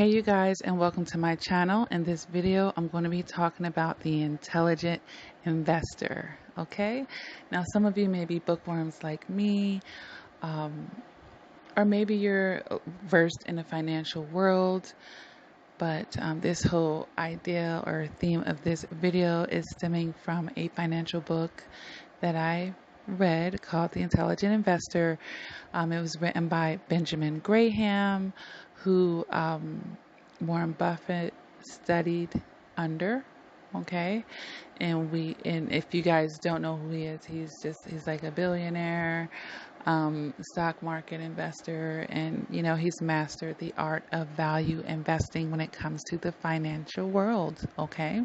Hey you guys, and welcome to my channel. In this video I'm going to be talking about the intelligent investor. Okay, now some of you may be bookworms like me, or maybe you're versed in the financial world, but this whole idea or theme of this video is stemming from a financial book that I read called The Intelligent Investor. It was written by Benjamin Graham, who Warren Buffett studied under. Okay, and if you guys don't know who he is, he's like a billionaire, stock market investor, and he's mastered the art of value investing when it comes to the financial world. Okay.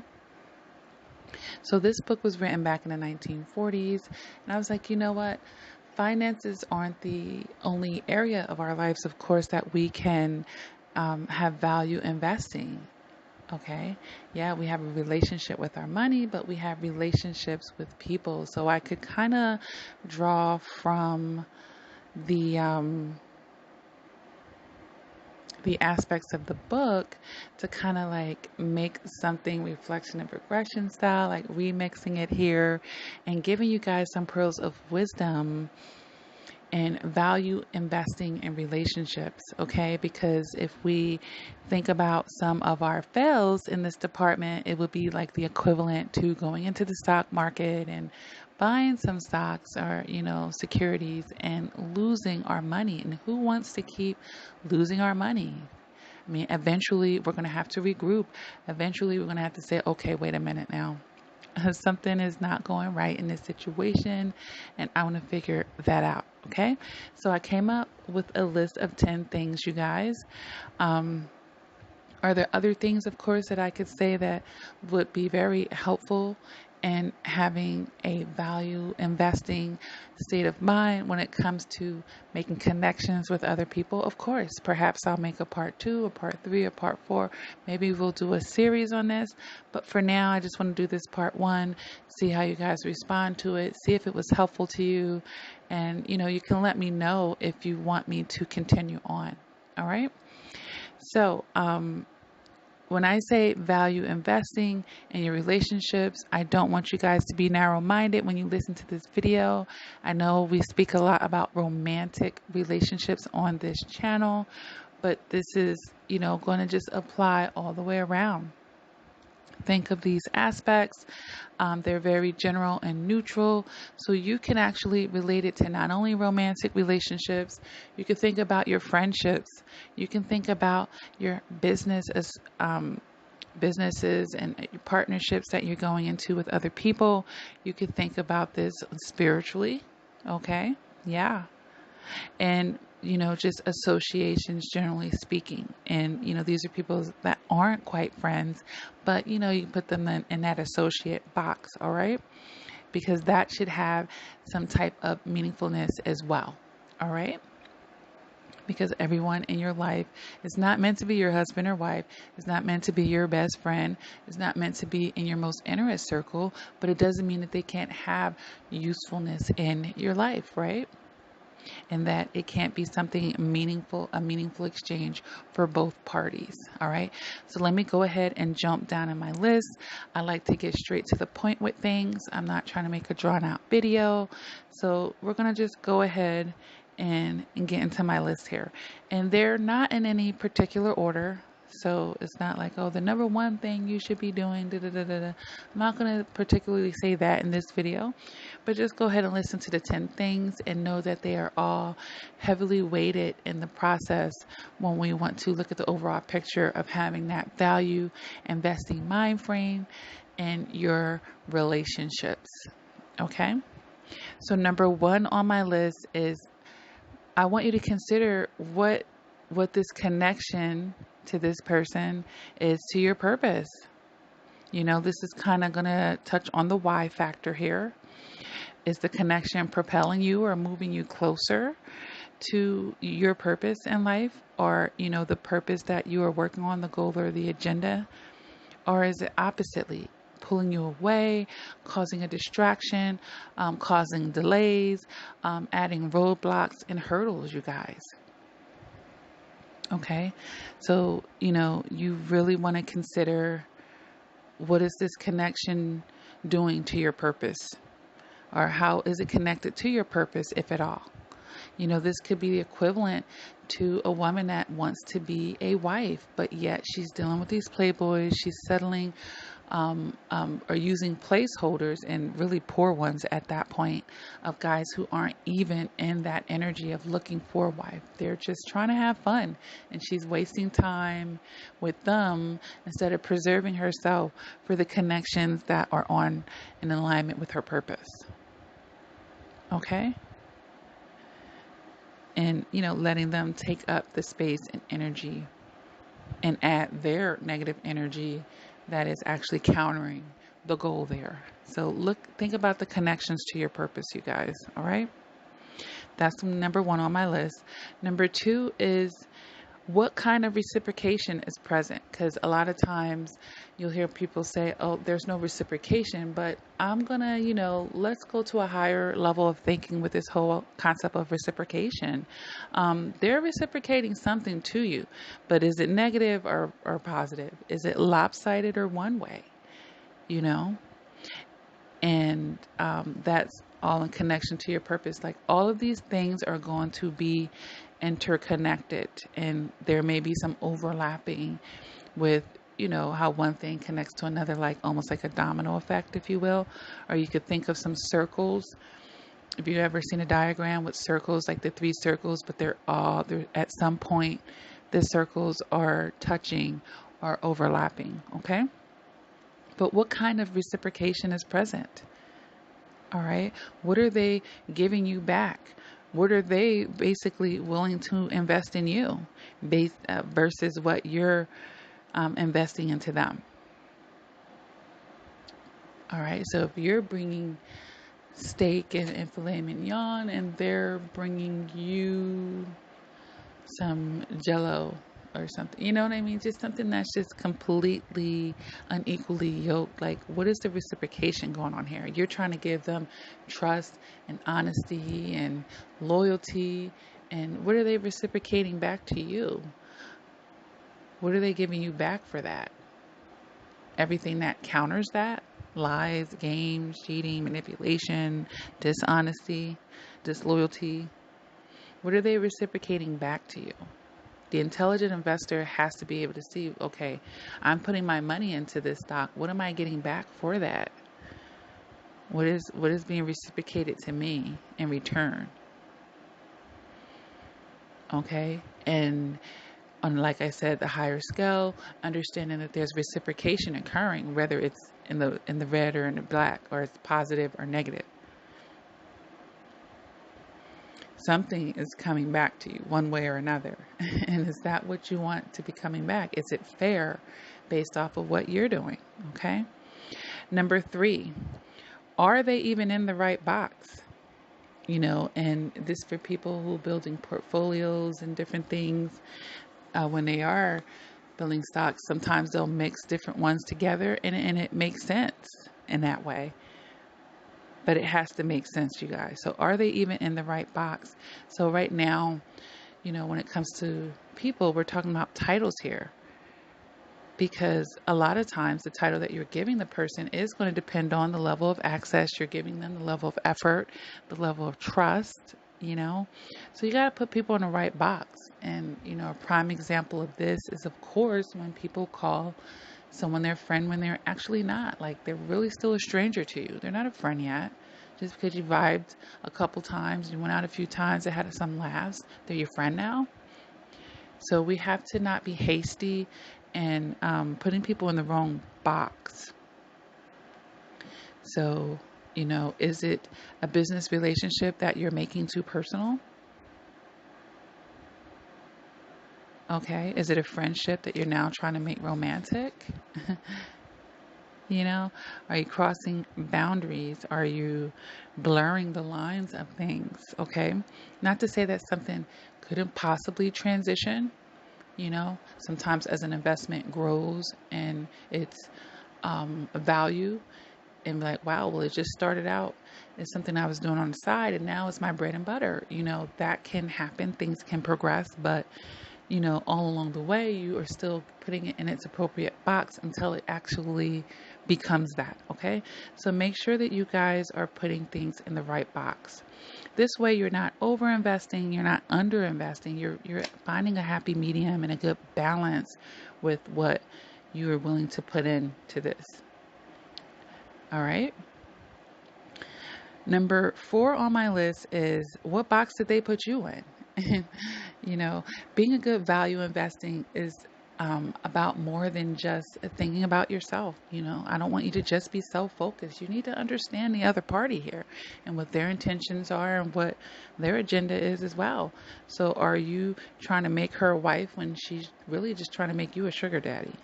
So this book was written back in the 1940s, and I was like, you know what? Finances aren't the only area of our lives, of course, that we can have value investing. Okay. Yeah, we have a relationship with our money, but we have relationships with people. So I could kind of draw from the aspects of the book to kind of like make something reflection and progression style, like remixing it here and giving you guys some pearls of wisdom and value investing in relationships. Okay, because if we think about some of our fails in this department, it would be like the equivalent to going into the stock market and buying some stocks or securities and losing our money. And who wants to keep losing our money? I mean, eventually we're going to have to regroup. Eventually we're going to have to say, okay, wait a minute now. Something is not going right in this situation, and I want to figure that out. Okay, so I came up with a list of 10 things, you guys. Are there other things, of course, that I could say that would be very helpful in having a value investing state of mind when it comes to making connections with other people? Of course, perhaps I'll make a part 2, a part 3, a part 4. Maybe we'll do a series on this. But for now, I just want to do this part 1, see how you guys respond to it, see if it was helpful to you. And, you can let me know if you want me to continue on. All right. So, when I say value investing in your relationships, I don't want you guys to be narrow-minded when you listen to this video. I know we speak a lot about romantic relationships on this channel, but this is, going to just apply all the way around. Think of these aspects. They're very general and neutral, so you can actually relate it to not only romantic relationships. You can think about your friendships. You can think about your businesses and your partnerships that you're going into with other people. You can think about this spiritually. Okay, yeah, and just associations, generally speaking. And these are people that aren't quite friends, but you put them in that associate box. All right, because that should have some type of meaningfulness as well. All right, because everyone in your life is not meant to be your husband or wife. It's not meant to be your best friend. It's not meant to be in your most intimate circle, but it doesn't mean that they can't have usefulness in your life, right? And that it can't be something meaningful, a meaningful exchange for both parties. All right. So let me go ahead and jump down in my list. I like to get straight to the point with things. I'm not trying to make a drawn out video. So we're going to just go ahead and get into my list here. And they're not in any particular order. So it's not like, oh, the number one thing you should be doing, da, da, da, da, da. I'm not going to particularly say that in this video, but just go ahead and listen to the 10 things and know that they are all heavily weighted in the process when we want to look at the overall picture of having that value investing mind frame in your relationships. Okay. So number 1 on my list is I want you to consider what this connection to this person is to your purpose. This is kind of going to touch on the why factor here. Is the connection propelling you or moving you closer to your purpose in life, or, the purpose that you are working on, the goal or the agenda? Or is it oppositely pulling you away, causing a distraction, causing delays, adding roadblocks and hurdles, you guys? Okay. So, you really want to consider, what is this connection doing to your purpose? Or how is it connected to your purpose, if at all? This could be the equivalent to a woman that wants to be a wife, but yet she's dealing with these playboys. She's settling or using placeholders, and really poor ones at that point, of guys who aren't even in that energy of looking for a wife. They're just trying to have fun, and she's wasting time with them instead of preserving herself for the connections that are on in alignment with her purpose. Okay? And, letting them take up the space and energy and add their negative energy that is actually countering the goal there. So think about the connections to your purpose, you guys. All right. That's number one on my list. Number two is, what kind of reciprocation is present? Because a lot of times you'll hear people say, oh, there's no reciprocation, but I'm going to, let's go to a higher level of thinking with this whole concept of reciprocation. They're reciprocating something to you, but is it negative or positive? Is it lopsided or one way? And that's all in connection to your purpose. Like, all of these things are going to be interconnected, and there may be some overlapping with, how one thing connects to another, like almost like a domino effect, if you will. Or you could think of some circles. If you've ever seen a diagram with circles, like the 3 circles, but they're at some point, the circles are touching or overlapping. Okay. But what kind of reciprocation is present? All right. What are they giving you back? What are they basically willing to invest in you versus what you're investing into them? All right. So if you're bringing steak and filet mignon, and they're bringing you some Jello or something, you know what I mean? Just something that's just completely unequally yoked. Like, what is the reciprocation going on here? You're trying to give them trust and honesty and loyalty, and what are they reciprocating back to you? What are they giving you back for that? Everything that counters that: lies, games, cheating, manipulation, dishonesty, disloyalty. What are they reciprocating back to you? The intelligent investor has to be able to see, okay, I'm putting my money into this stock. What am I getting back for that? What is being reciprocated to me in return? Okay. And like I said, the higher scale, understanding that there's reciprocation occurring, whether it's in the red or in the black, or it's positive or negative. Something is coming back to you one way or another. And is that what you want to be coming back? Is it fair based off of what you're doing? Okay. Number 3, are they even in the right box? And this for people who are building portfolios and different things. When they are building stocks, sometimes they'll mix different ones together, and it makes sense in that way. But it has to make sense, you guys. So are they even in the right box? So right now, when it comes to people, we're talking about titles here. Because a lot of times the title that you're giving the person is going to depend on the level of access you're giving them, the level of effort, the level of trust, So you got to put people in the right box. And, a prime example of this is, of course, when people call someone their friend when they're actually not. Like, they're really still a stranger to you. They're not a friend yet. Just because you vibed a couple times, you went out a few times, they had some laughs, they're your friend now. So we have to not be hasty and putting people in the wrong box. So, is it a business relationship that you're making too personal? Okay. Is it a friendship that you're now trying to make romantic? Are you crossing boundaries? Are you blurring the lines of things? Okay. Not to say that something couldn't possibly transition. Sometimes as an investment grows and its value, and like, wow, well, it just started out as something I was doing on the side, and now it's my bread and butter. That can happen. Things can progress, but all along the way, you are still putting it in its appropriate box until it actually becomes that, okay? So make sure that you guys are putting things in the right box. This way, you're not over investing, you're not under investing, you're finding a happy medium and a good balance with what you are willing to put into this. All right. Number 4 on my list is, what box did they put you in? Being a good value investing is about more than just thinking about yourself. I don't want you to just be self-focused. You need to understand the other party here and what their intentions are and what their agenda is as well. So are you trying to make her a wife when she's really just trying to make you a sugar daddy?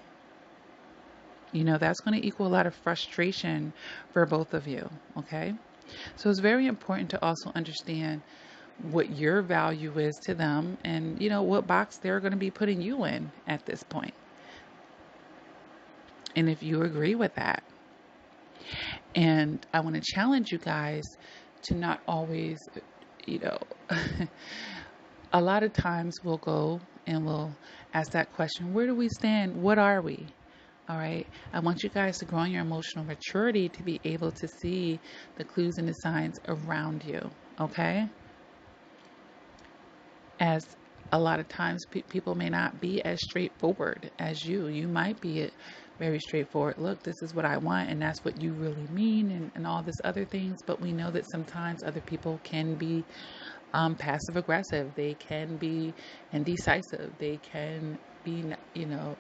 That's going to equal a lot of frustration for both of you, okay? So it's very important to also understand what your value is to them and, what box they're going to be putting you in at this point. And if you agree with that. And I want to challenge you guys to not always, a lot of times we'll go and we'll ask that question, where do we stand? What are we? All right. I want you guys to grow in your emotional maturity to be able to see the clues and the signs around you. Okay. As a lot of times people may not be as straightforward as you. You might be very straightforward. Look, this is what I want, and that's what you really mean, and all this other things. But we know that sometimes other people can be passive aggressive. They can be indecisive. They can be,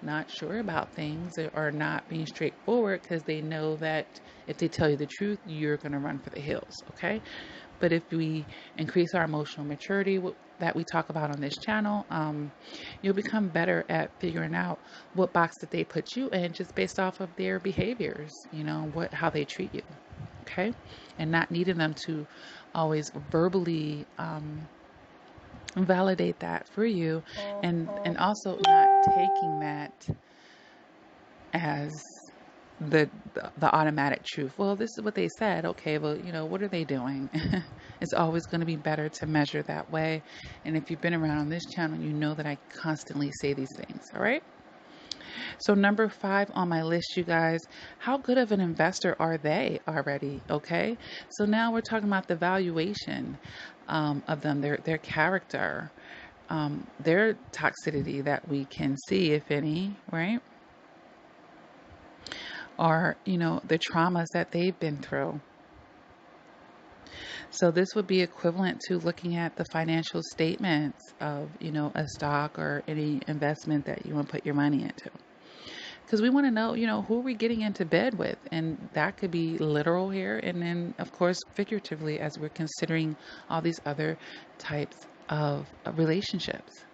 not sure about things or not being straightforward because they know that if they tell you the truth, you're going to run for the hills. Okay. But if we increase our emotional maturity that we talk about on this channel, you'll become better at figuring out what box that they put you in just based off of their behaviors, how they treat you. Okay. And not needing them to always verbally validate that for you, and also not taking that as the automatic truth. Well, this is what they said. Okay, well, what are they doing? It's always going to be better to measure that way. And if you've been around on this channel, you know that I constantly say these things. All right. So number 5 on my list, you guys, how good of an investor are they already? Okay. So now we're talking about the valuation of them, their character, their toxicity that we can see, if any, right? Or, the traumas that they've been through. So this would be equivalent to looking at the financial statements of, a stock or any investment that you want to put your money into. Because we want to know, who are we getting into bed with? And that could be literal here. And then, of course, figuratively, as we're considering all these other types of relationships.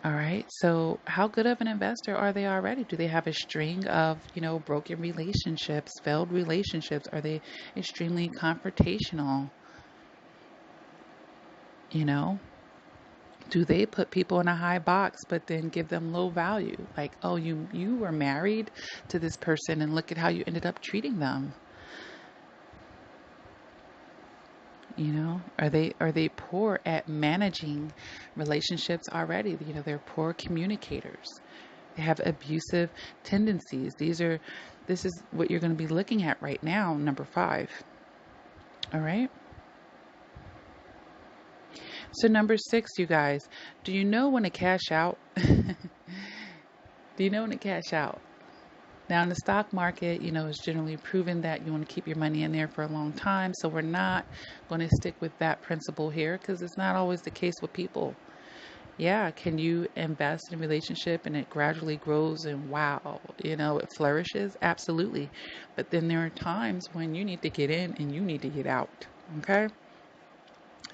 All right. So how good of an investor are they already? Do they have a string of, broken relationships, failed relationships? Are they extremely confrontational? Do they put people in a high box, but then give them low value? Like, oh, you were married to this person and look at how you ended up treating them. Are they poor at managing relationships already? They're poor communicators. They have abusive tendencies. This is what you're going to be looking at right now, number 5. All right. So number 6, you guys, do you know when to cash out? Do you know when to cash out? Now, in the stock market, it's generally proven that you want to keep your money in there for a long time. So we're not going to stick with that principle here because it's not always the case with people. Yeah, can you invest in a relationship and it gradually grows and wow, it flourishes? Absolutely. But then there are times when you need to get in and you need to get out. Okay?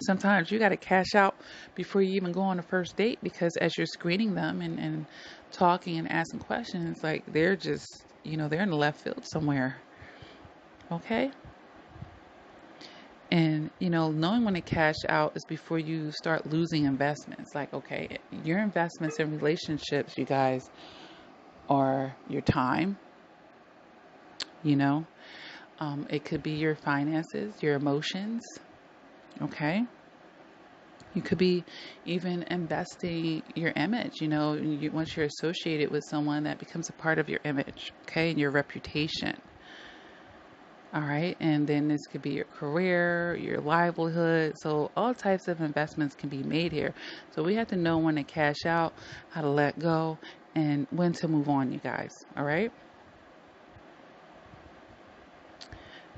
Sometimes you got to cash out before you even go on a first date because as you're screening them and talking and asking questions, like they're just, they're in the left field somewhere. Okay? And, knowing when to cash out is before you start losing investments. Like, okay, your investments in relationships, you guys, are your time. It could be your finances, your emotions. Okay? You could be even investing your image, once you're associated with someone, that becomes a part of your image, okay, and your reputation. All right. And then this could be your career, your livelihood. So all types of investments can be made here. So we have to know when to cash out, how to let go, and when to move on, you guys. All right.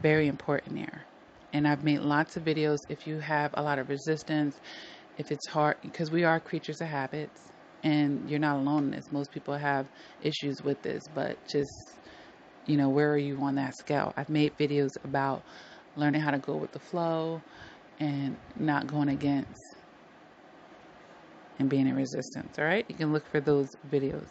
Very important here. And I've made lots of videos. If you have a lot of resistance, if it's hard, because we are creatures of habits, and you're not alone in this. Most people have issues with this, but just, where are you on that scale? I've made videos about learning how to go with the flow and not going against and being in resistance. All right. You can look for those videos.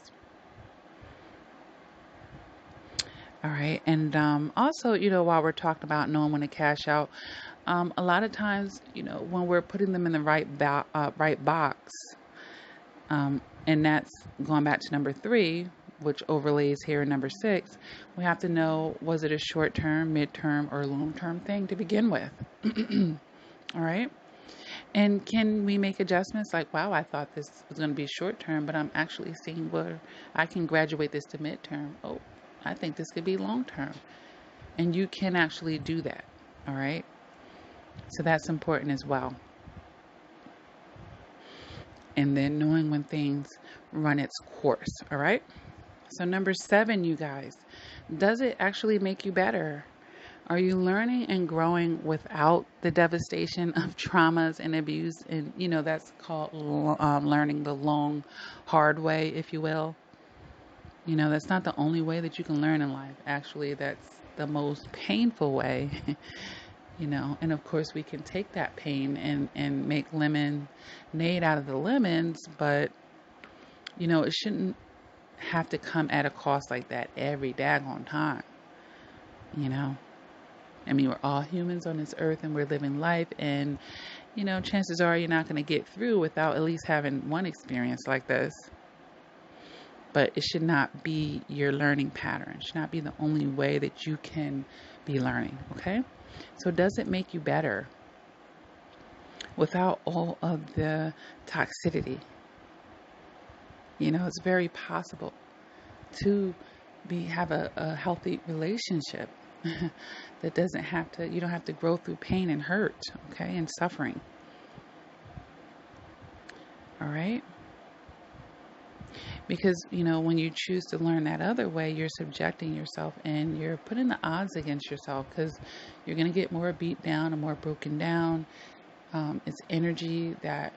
All right. And also, while we're talking about knowing when to cash out, a lot of times, when we're putting them in the right box, and that's going back to number 3, which overlays here in number 6, we have to know, was it a short-term, mid-term, or long-term thing to begin with? All right. And can we make adjustments like, wow, I thought this was going to be short-term, but I'm actually seeing where I can graduate this to mid-term. Oh, I think this could be long-term. And you can actually do that. All right. So that's important as well. And then knowing when things run its course. All right. So number 7, you guys, does it actually make you better? Are you learning and growing without the devastation of traumas and abuse? And, that's called learning the long, hard way, if you will. That's not the only way that you can learn in life. Actually, that's the most painful way. And of course we can take that pain and make lemonade out of the lemons, but, it shouldn't have to come at a cost like that every daggone time. We're all humans on this earth and we're living life, and, chances are you're not going to get through without at least having one experience like this. But it should not be your learning pattern. It should not be the only way that you can be learning, okay? So does it make you better without all of the toxicity? It's very possible to have a healthy relationship that doesn't have to, you don't have to grow through pain and hurt, okay, and suffering. All right? Because, when you choose to learn that other way, you're subjecting yourself and you're putting the odds against yourself, because you're going to get more beat down and more broken down. It's energy that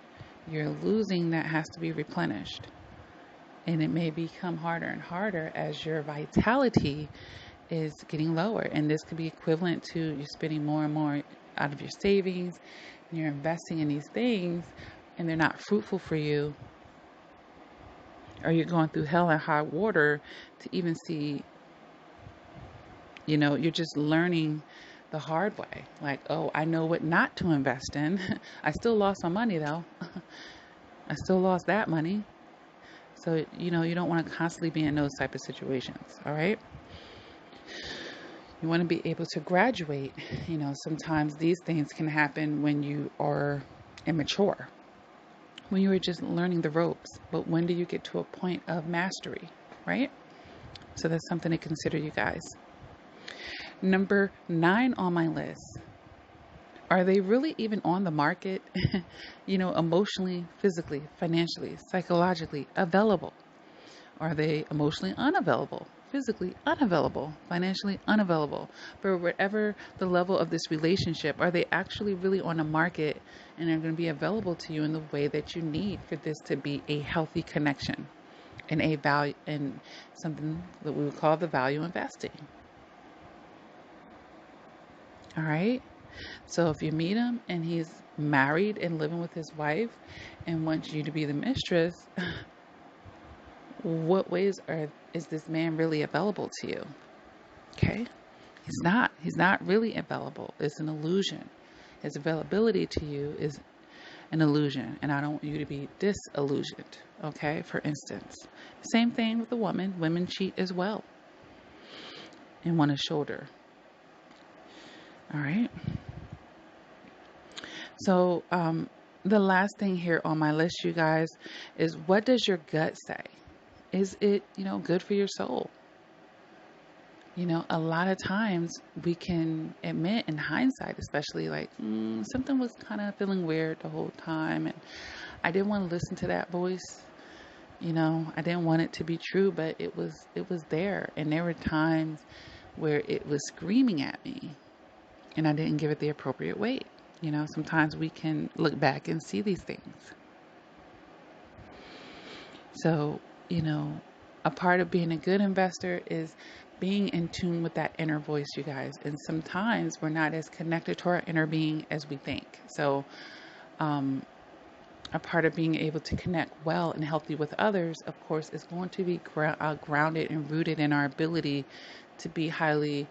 you're losing that has to be replenished. And it may become harder and harder as your vitality is getting lower. And this could be equivalent to you spending more and more out of your savings, and you're investing in these things and they're not fruitful for you. Or you're going through hell and high water to even see, you're just learning the hard way. Like, oh, I know what not to invest in. I still lost my money though. I still lost that money. So, you don't want to constantly be in those type of situations. All right. You want to be able to graduate. Sometimes these things can happen when you are immature, when you were just learning the ropes. But when do you get to a point of mastery, right? So that's something to consider, you guys. Number 9 on my list. Are they really even on the market? Emotionally, physically, financially, psychologically available? Are they emotionally unavailable, physically unavailable, financially unavailable? For whatever the level of this relationship, are they actually really on the market and are going to be available to you in the way that you need for this to be a healthy connection and a value, and something that we would call the value investing? All right. So if you meet him and he's married and living with his wife and wants you to be the mistress, what ways is this man really available to you? Okay. He's not really available. It's an illusion. His availability to you is an illusion, and I don't want you to be disillusioned. Okay. For instance, same thing with the woman. Women cheat as well and want a shoulder. All right. So, The last thing here on my list, you guys, is what does your gut say? Is it, good for your soul? A lot of times we can admit in hindsight, especially like something was kind of feeling weird the whole time, and I didn't want to listen to that voice. I didn't want it to be true, but it was there, and there were times where it was screaming at me, and I didn't give it the appropriate weight. Sometimes we can look back and see these things. So, a part of being a good investor is being in tune with that inner voice, you guys. And sometimes we're not as connected to our inner being as we think. So, a part of being able to connect well and healthy with others, of course, is going to be grounded and rooted in our ability to be highly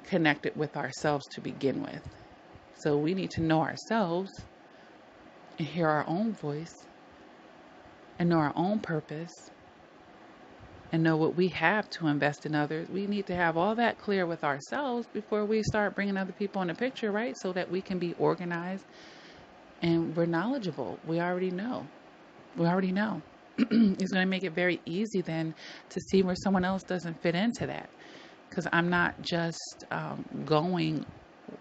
connected with ourselves to begin with. So we need to know ourselves and hear our own voice and know our own purpose and know what we have to invest in others. We need to have all that clear with ourselves before we start bringing other people in the picture, right? So that we can be organized and we're knowledgeable. We already know. It's going to make it very easy then to see where someone else doesn't fit into that. Because I'm not just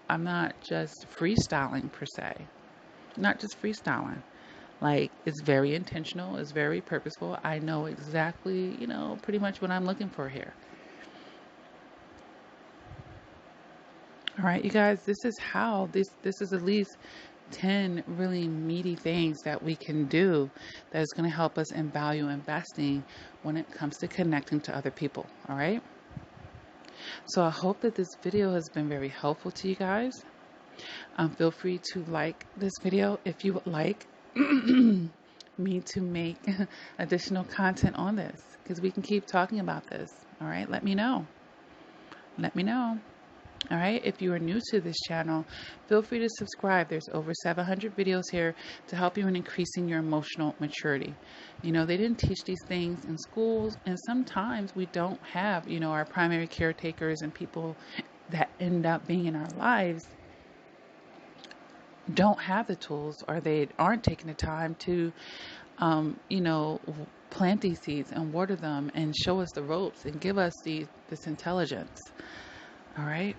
I'm not just freestyling per se. Not just freestyling. Like, it's very intentional. It's very purposeful. I know exactly, pretty much what I'm looking for here. All right, you guys, this is how this is at least 10 really meaty things that we can do that is going to help us in value investing when it comes to connecting to other people. All right. So I hope that this video has been very helpful to you guys. Feel free to like this video if you would like me to make additional content on this, because we can keep talking about this. All right. Let me know. All right. If you are new to this channel, feel free to subscribe. There's over 700 videos here to help you in increasing your emotional maturity. They didn't teach these things in schools, and sometimes we don't have, our primary caretakers and people that end up being in our lives don't have the tools, or they aren't taking the time to, plant these seeds and water them and show us the ropes and give us this intelligence. All right.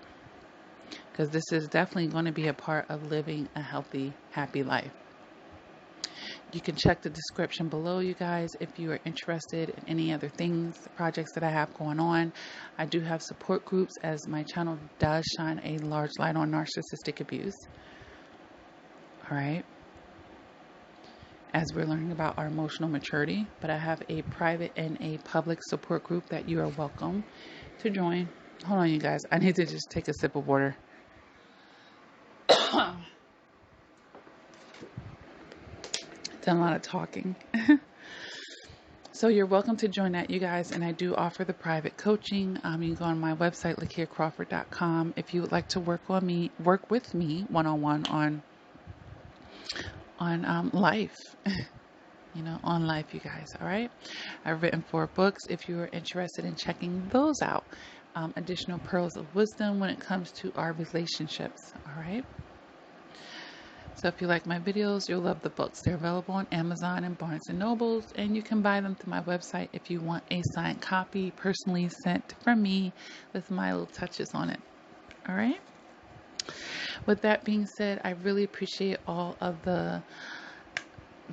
Because this is definitely going to be a part of living a healthy, happy life. You can check the description below, you guys, if you are interested in any other things, projects that I have going on. I do have support groups, as my channel does shine a large light on narcissistic abuse. All right. As we're learning about our emotional maturity, but I have a private and a public support group that you are welcome to join. Hold on, you guys. I need to just take a sip of water. Done a lot of talking. So you're welcome to join that, you guys. And I do offer the private coaching. You can go on my website, LakiaCrawford.com, if you would like to work with me one-on-one on life. On life, you guys. All right. I've written 4 books if you are interested in checking those out. Additional pearls of wisdom when it comes to our relationships. All right. So if you like my videos, you'll love the books. They're available on Amazon and Barnes & Nobles, and you can buy them through my website if you want a signed copy personally sent from me with my little touches on it. All right. With that being said, I really appreciate all of the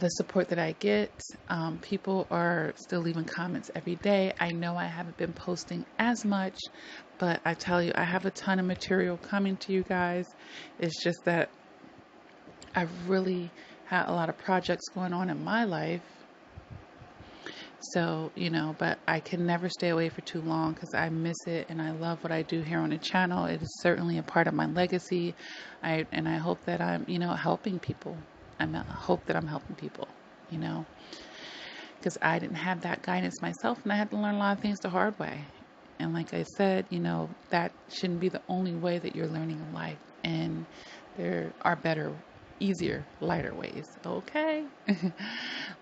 support that I get. People are still leaving comments every day. I know I haven't been posting as much, but I tell you, I have a ton of material coming to you guys. It's just that I've really had a lot of projects going on in my life. So, but I can never stay away for too long because I miss it and I love what I do here on the channel. It is certainly a part of my legacy. I hope that I'm, helping people. I hope that I'm helping people, because I didn't have that guidance myself, and I had to learn a lot of things the hard way. And like I said, that shouldn't be the only way that you're learning in life. And there are better easier, lighter ways. Okay.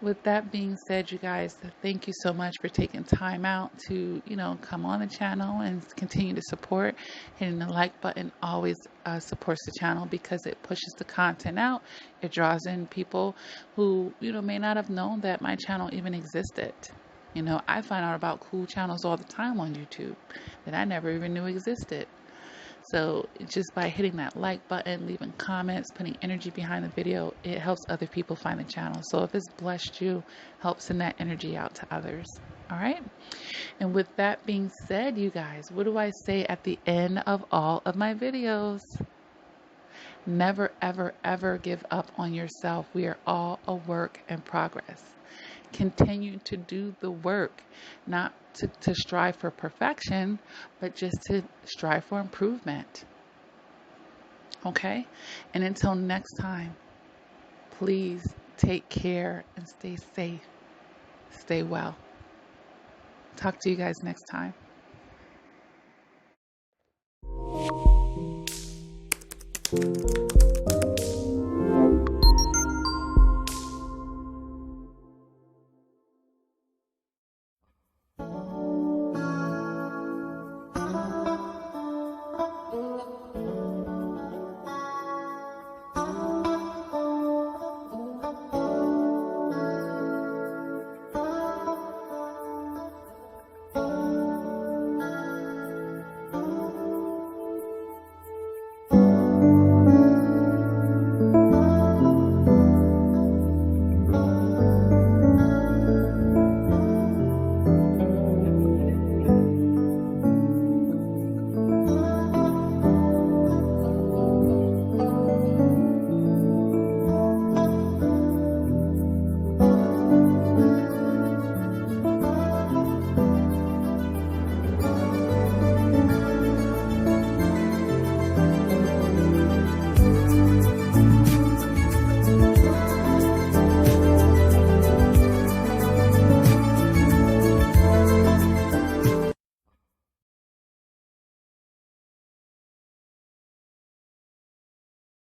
With that being said, you guys, thank you so much for taking time out to, come on the channel and continue to support. Hitting the like button always supports the channel because it pushes the content out. It draws in people who, may not have known that my channel even existed. I find out about cool channels all the time on YouTube that I never even knew existed. So just by hitting that like button, leaving comments, putting energy behind the video, it helps other people find the channel. So if it's blessed you, help send that energy out to others. All right. And with that being said, you guys, what do I say at the end of all of my videos? Never, ever, ever give up on yourself. We are all a work in progress. Continue to do the work, not to strive for perfection, but just to strive for improvement. Okay? And until next time, please take care and stay safe. Stay well. Talk to you guys next time.